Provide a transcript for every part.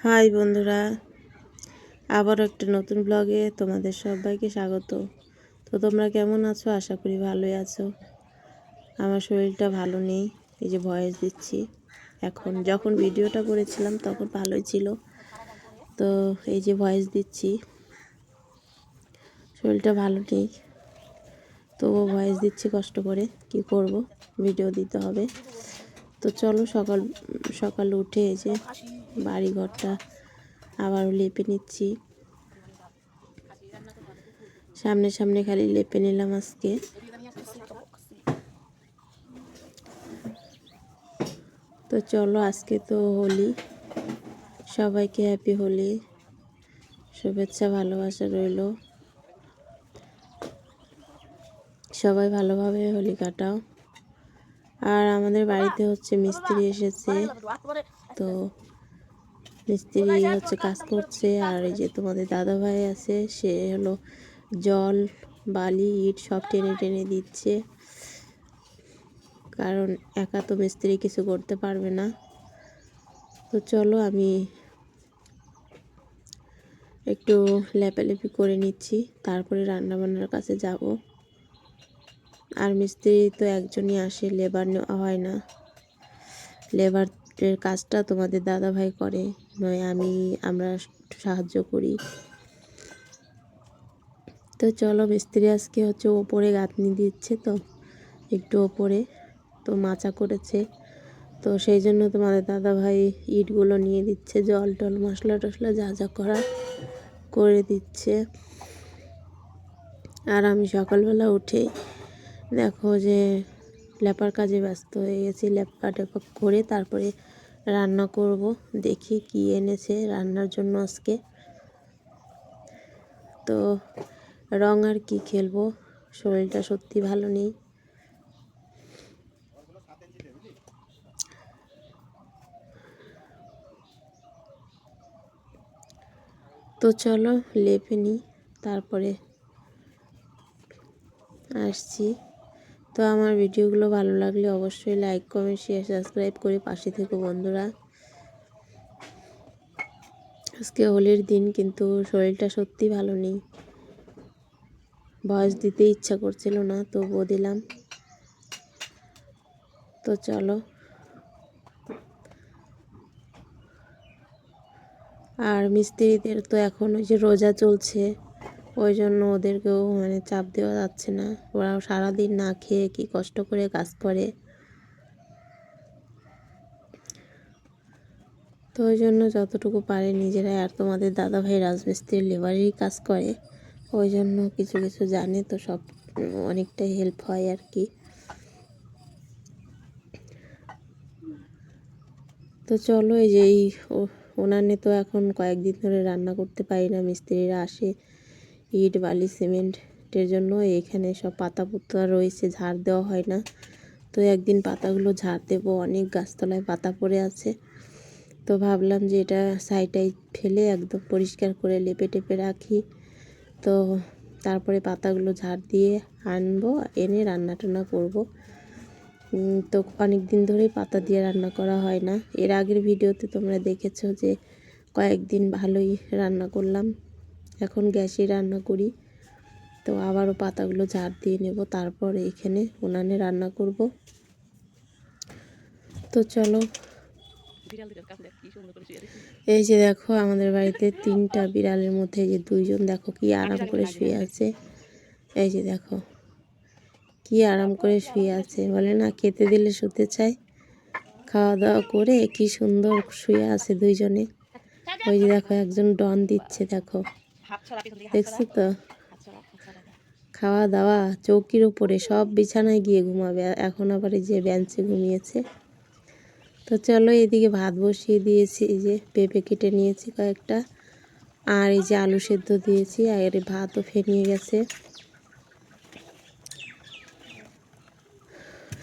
High বন্ধুরা, আবার একটা নতুন ব্লগে তোমাদের সবাইকে স্বাগত। তো তোমরা কেমন আছো? আশা করি ভালোই আছো। আমার শরীরটা ভালো নেই, এই যে ভয়েস দিচ্ছি। এখন যখন ভিডিওটা করেছিলাম তখন ভালোই ছিল, তো এই যে ভয়েস দিচ্ছি, শরীরটা ভালো নেই, তবুও ভয়েস দিচ্ছি কষ্ট করে। কি করব, ভিডিও দিতে হবে। তো চলো সকাল সকাল উঠে এই যে বাড়িঘরটা আবারও লেপে নিচ্ছি। সামনে সামনে খালি লেপে নিলাম আজকে। তো চলো, আজকে তো হোলি, সবাইকে হ্যাপি হোলি, শুভেচ্ছা ভালোবাসা রইল। সবাই ভালোভাবে হোলি কাটাও। আর আমাদের বাড়িতে হচ্ছে মিস্ত্রি এসেছে, তো মিস্ত্রি হচ্ছে কাজ করছে। আর এই যে তোমাদের দাদা ভাই আছে, সে হলো জল বালি ইট সব টেনে টেনে দিচ্ছে, কারণ একা তো মিস্ত্রি কিছু করতে পারবে না। তো চলো আমি একটু লেপালেপি করে নিচ্ছি, তারপরে রান্নাবান্নার কাছে যাব। আর মিস্ত্রি তো একজনই আসে, লেবার নেওয়া হয় না। লেবারের কাজটা তোমাদের দাদা ভাই করে, নয় আমরা সাহায্য করি। তো চলো, মিস্ত্রি আজকে হচ্ছে ওপরে গাঁথনি দিচ্ছে, তো একটু ওপরে তো মাচা করেছে, তো সেই জন্য তোমাদের দাদা ভাই ইটগুলো নিয়ে দিচ্ছে, জল টল মশলা টশলা যা যা করার করে দিচ্ছে। আর আমি সকালবেলা উঠে দেখো যে লেপার কাজে ব্যস্ত হয়ে গেছি। লেপা টেপা করে তারপরে রান্না করব। দেখি কি এনেছে রান্নার জন্য আজকে। তো রং আর কি খেলবো, শরীরটা সত্যি ভালো নেই। তো চলো লেপে নিই, তারপরে আসছি। তো আমার ভিডিওগুলো ভালো লাগলে অবশ্যই লাইক কমেন্ট শেয়ার সাবস্ক্রাইব করে পাশে থেকো বন্ধুরা। আজকে হোলির দিন, কিন্তু শরীরটা সত্যি ভালো নেই, ভয়েস দিতে ইচ্ছা করছিল না, তবুও দিলাম। তো চলো, আর মিস্ত্রিদের তো এখন ওই যে রোজা চলছে, ওই জন্য ওদেরকেও চাপ দেওয়া যাচ্ছে না। ওরাও সারাদিন না খেয়ে কি কষ্ট করে কাজ করে, তো ওই জন্য যতটুকু পারে নিজেরাই। আর তোমাদের দাদা ভাই রাজমিস্ত্রির লেবারেরই কাজ করে, ওই জন্য কিছু কিছু জানে, তো সব অনেকটাই হেল্প হয় আর কি। তো চলো, এই যে এই উনানে তো এখন কয়েকদিন ধরে রান্না করতে পারি না, মিস্ত্রিরা আসে ইট বালি সিমেন্টের জন্য। এখানে সব পাতা পুতা রয়েছে, ঝাড় দেওয়া হয় না, তো একদিন পাতাগুলো ঝাড় দেবো। অনেক গাছতলায় পাতা পড়ে আছে, তো ভাবলাম যে এটা সাইডটাই ফেলে একদম পরিষ্কার করে লেপে টেপে রাখি। তো তারপরে পাতাগুলো ঝাড় দিয়ে আনবো, এনে রান্না টান্না করবো। তো অনেক দিন ধরেই পাতা দিয়ে রান্না করা হয় না। এর আগের ভিডিওতে তোমরা দেখেছো যে কয়েকদিন ভালোই রান্না করলাম, এখন গ্যাসে রান্না করি। তো আবারও পাতাগুলো ঝাড় দিয়ে নেব, তারপরে এখানে উনানে রান্না করব। তো চলো, এই যে দেখো আমাদের বাড়িতে 3টা বিড়ালের মধ্যে যে 2জন দেখো কি আরাম করে শুয়ে আছে। এই যে দেখো কি আরাম করে শুয়ে আছে, বলে না খেতে দিলে শুতে চায়। খাওয়া দাওয়া করে কি সুন্দর শুয়ে আছে 2জনে। ওই যে দেখো একজন ডন দিচ্ছে, দেখো দেখছো তো, খাওয়া দাওয়া চৌকির উপরে, সব বিছানায় গিয়ে ঘুমাবে। এখন আবার এই যে বেঞ্চে ঘুমিয়েছে। তো চলো, এদিকে ভাত বসিয়ে দিয়েছি, এই যে পেঁপে কেটে নিয়েছি কয়েকটা, আর এই যে আলু সেদ্ধ দিয়েছি, আর ভাতও ফেনিয়ে গেছে,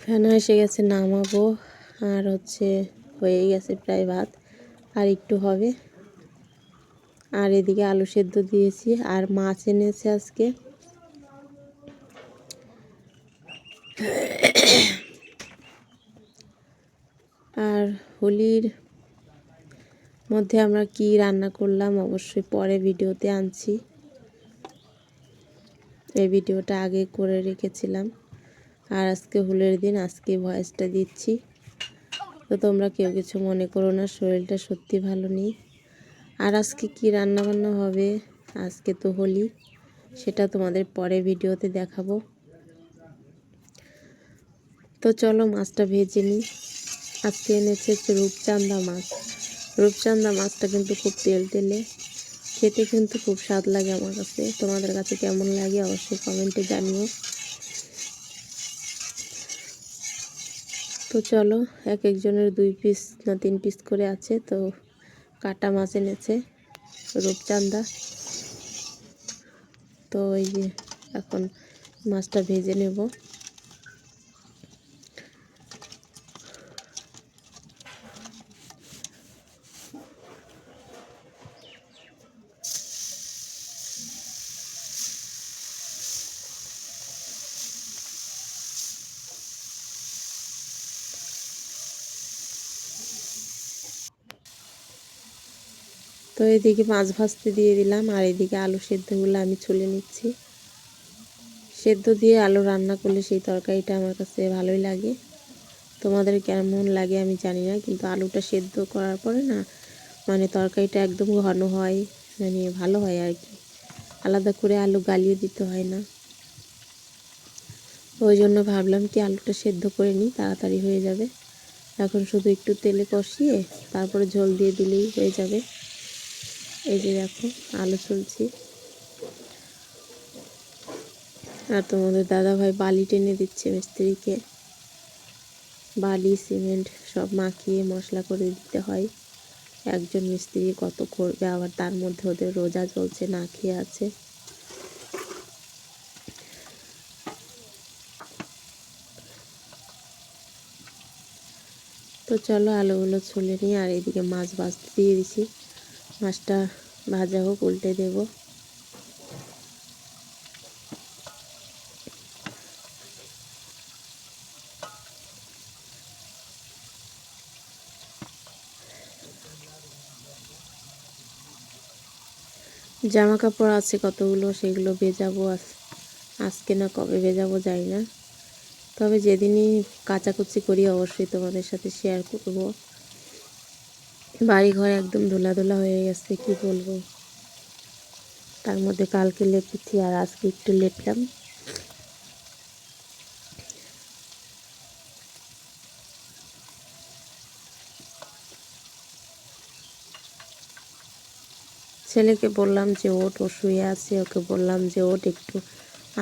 ফেনা এসে গেছে, নামাবো। আর হচ্ছে হয়ে গেছে প্রায় ভাত, আর একটু হবে। আর এদিকে আলু সেদ্ধ দিয়েছি, আর মাছ এনেছে আজকে। আর হোলির মধ্যে আমরা কি রান্না করলাম অবশ্যই পরে ভিডিওতে আনছি। এই ভিডিওটা আগে করে রেখেছিলাম, আর আজকে হোলির দিন, আজকে ভয়েসটা দিচ্ছি। তো তোমরা কেউ কিছু মনে করো না, শরীরটা সত্যি ভালো নেই। আর আজকে কি রান্না বান্না হবে, আজকে তো হোলি, সেটা তোমাদের পরে ভিডিওতে দেখাবো। তো চলো মাছটা ভেজে নিই। আজকে এনেছে হচ্ছে রূপচাঁদা মাছ। রূপচাঁদা মাছটা কিন্তু খুব তেলে, খেতে কিন্তু খুব স্বাদ লাগে আমার কাছে। তোমাদের কাছে কেমন লাগে অবশ্যই কমেন্টে জানিও। তো চলো, এক একজনের 2 পিস না 3 পিস করে আছে। তো কাটা মাছ এনেছে রূপচাঁদা। তো এই যে এখন মাছটা ভেজে নেব। তো এদিকে মাছ ভাজতে দিয়ে দিলাম, আর এদিকে আলু সেদ্ধগুলো আমি ছুলে নিচ্ছি। সেদ্ধ দিয়ে আলু রান্না করলে সেই তরকারিটা আমার কাছে ভালোই লাগে। তোমাদের কেমন লাগে আমি জানি না, কিন্তু আলুটা সেদ্ধ করার পরে না, মানে তরকারিটা একদম ঘন হয়, মানে ভালো হয় আর কি। আলাদা করে আলু গালিয়ে দিতে হয় না। ওই জন্য ভাবলাম কি আলুটা সেদ্ধ করে নিই, তাড়াতাড়ি হয়ে যাবে। এখন শুধু একটু তেলে কষিয়ে তারপরে ঝোল দিয়ে দিলেই হয়ে যাবে। এই যে দেখো আলু ছুলছি, আর তোমাদের দাদাভাই বালি টেনে দিচ্ছে মিস্ত্রিকে। বালি সিমেন্ট সব মাখিয়ে মশলা করে দিতে হয়। একজন মিস্ত্রি কত করবে, আবার তার মধ্যে ওদের রোজা চলছে, না খেয়ে আছে। তো চলো আলুগুলো ছুলে নিই, আর এদিকে মাছ ভাজতে দিয়ে দিছি। মাছটা ভাজা হোক, উল্টে দেব। জামা কাপড় আছে কতগুলো, সেগুলো ভেজাবো। আজকে না কবে ভেজাবো জানি না, তবে যেদিনই কাচাকুচি করি অবশ্যই তোমাদের সাথে শেয়ার করব। বাড়ি ঘর একদম ধুলা ধুলা হয়ে গেছে, কি বলবো। তার মধ্যে কালকে লেপেছি, আর আজকে একটু লেপলাম। ছেলেকে বললাম যে ওঠ, ও শুয়ে আছে, ওকে বললাম যে ওঠ, একটু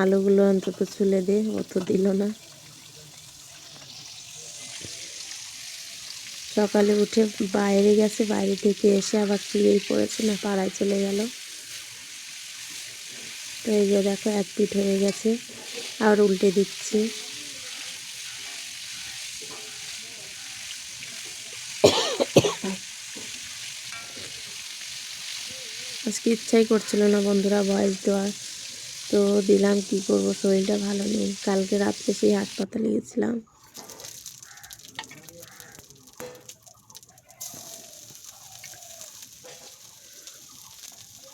আলুগুলো অন্তত ছুলে দে, ও তো দিল না। সকালে উঠে বাইরে গেছে, বাইরে থেকে এসে আবার শুয়েই পড়েছে, না পাড়ায় চলে গেল। তো এই যে দেখো 1 পিঠ হয়ে গেছে, আর উল্টে দিচ্ছি। আজকে ইচ্ছাই করছিল না বন্ধুরা ভয়েস দেওয়ার, তো দিলাম। কি করব, শরীরটা ভালো নেই। কালকে রাত্রে সেই হাসপাতালে গেছিলাম।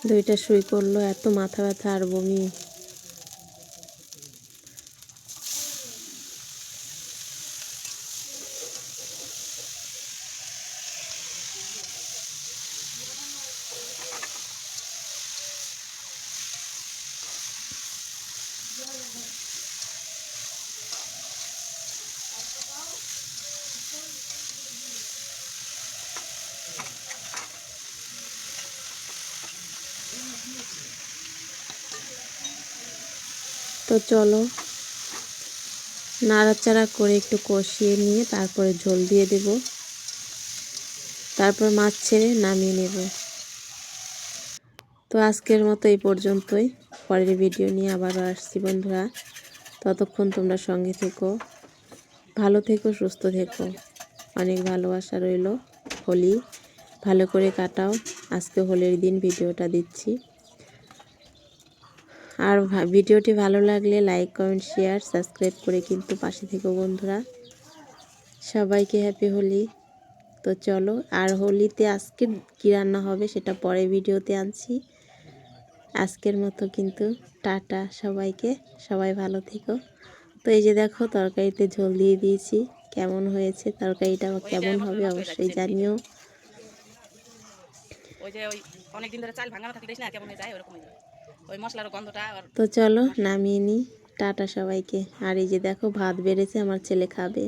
দুইটা সুই করলো, এত মাথা ব্যথা আর বমি। তো চলো নাড়াচাড়া করে একটু কষিয়ে নিয়ে তারপরে ঝোল দিয়ে দেব, তারপর মাছ ছেড়ে নামিয়ে নেব। তো আজকের মতো এই পর্যন্তই। পরের ভিডিও নিয়ে আবারও আসছি বন্ধুরা। ততক্ষণ তোমরা সঙ্গে থেকো, ভালো থেকো, সুস্থ থেকো। অনেক ভালোবাসা রইল। হোলি ভালো করে কাটাও। আজকে হোলির দিন ভিডিওটা দিচ্ছি। আর ভিডিওটি ভালো লাগলে লাইক, কমেন্ট, শেয়ার, সাবস্ক্রাইব করে কিন্তু পাশে থেকো বন্ধুরা। সবাইকে হ্যাপি হোলি। তো চলো, আর হোলিতে আজকে কী রান্না হবে সেটা পরে ভিডিওতে আনছি। আজকের মতো কিন্তু টাটা সবাইকে, সবাই ভালো থেকো। তো এই যে দেখো তরকারিতে ঝোল দিয়ে দিয়েছি, কেমন হয়েছে তরকারিটা, কেমন হবে অবশ্যই জানিও। তো চলো নামিয়ে নিই, টাটা সবাইকে। আর এই যে দেখো ভাত বেড়েছে, আমার ছেলে খাবে।